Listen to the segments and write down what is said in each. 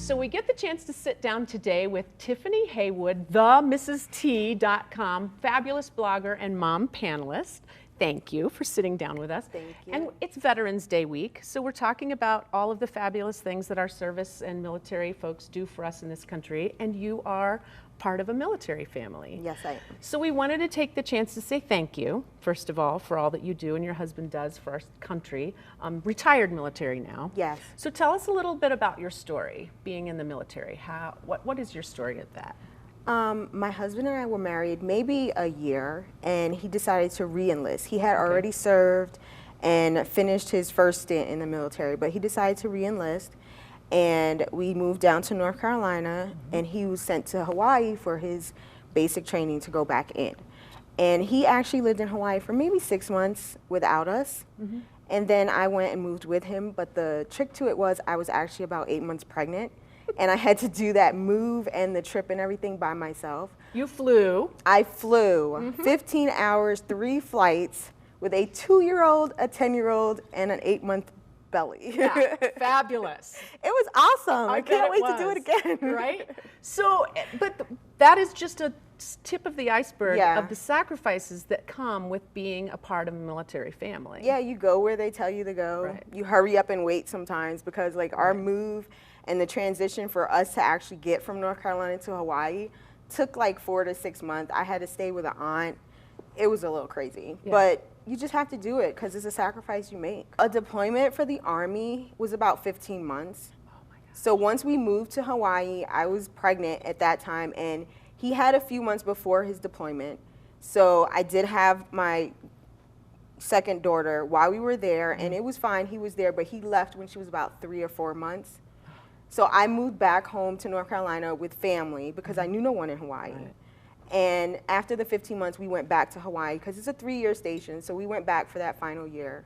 So we get the chance to sit down today with Tiffany Haywood, the MrsT.com, fabulous blogger and mom panelist. Thank you for sitting down with us. Thank you. And it's Veterans Day week, so we're talking about all of the fabulous things that our service and military folks do for us in this country, and you are part of a military family. Yes, I am. So we wanted to take the chance to say thank you, first of all, for all that you do and your husband does for our country. Retired military now. Yes. So tell us a little bit about your story, being in the military. What is your story of that? My husband and I were married maybe a year, and he decided to re-enlist. He had already served and finished his first stint in the military, but he decided to re-enlist, and we moved down to North Carolina, and he was sent to Hawaii for his basic training to go back in. And he actually lived in Hawaii for maybe 6 months without us, and then I went and moved with him, but the trick to it was I was actually about 8 months pregnant, and I had to do that move and the trip and everything by myself. You flew. I flew 15 hours, 3 flights with a 2-year-old, a 10-year-old, and an 8-month belly. Yeah, fabulous. It was awesome. I can't wait to do it again. Right? So, but that is just a tip of the iceberg of the sacrifices that come with being a part of a military family. Yeah, you go where they tell you to go. Right. You hurry up and wait sometimes because like our move and the transition for us to actually get from North Carolina to Hawaii took like 4 to 6 months. I had to stay with an aunt. It was a little crazy, but you just have to do it because it's a sacrifice you make. A deployment for the Army was about 15 months. Oh my God. So once we moved to Hawaii, I was pregnant at that time, and he had a few months before his deployment. So I did have my second daughter while we were there, and it was fine. He was there, but he left when she was about 3 or 4 months. So I moved back home to North Carolina with family because I knew no one in Hawaii. Right. And after the 15 months, we went back to Hawaii because it's a 3-year station. So we went back for that final year.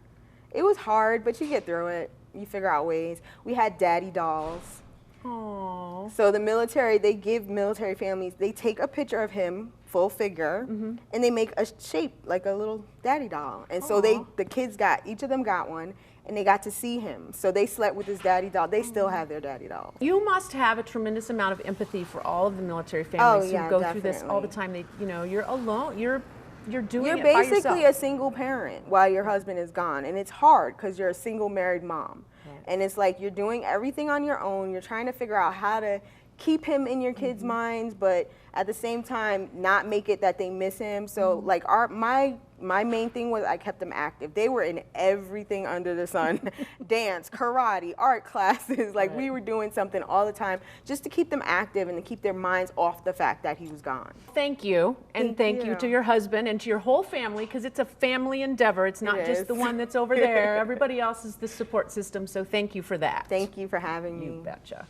It was hard, but you get through it. You figure out ways. We had daddy dolls. Aww. So the military, they give military families, they take a picture of him, full figure, and they make a shape like a little daddy doll. And so the kids each of them got one, and they got to see him. So they slept with his daddy doll. They still have their daddy doll. You must have a tremendous amount of empathy for all of the military families who go through this all the time. You're alone. You're doing it by yourself. You're basically a single parent while your husband is gone, and it's hard because you're a single married mom. Right. And it's like you're doing everything on your own. You're trying to figure out how to keep him in your kids' minds, but at the same time not make it that they miss him. So like my main thing was I kept them active. They were in everything under the sun. Dance, karate, art classes. Like we were doing something all the time just to keep them active and to keep their minds off the fact that he was gone. Thank you. And thank you to your husband and to your whole family, because it's a family endeavor. It's not just the one that's over there. Everybody else is the support system. So thank you for that. Thank you for having me. You betcha.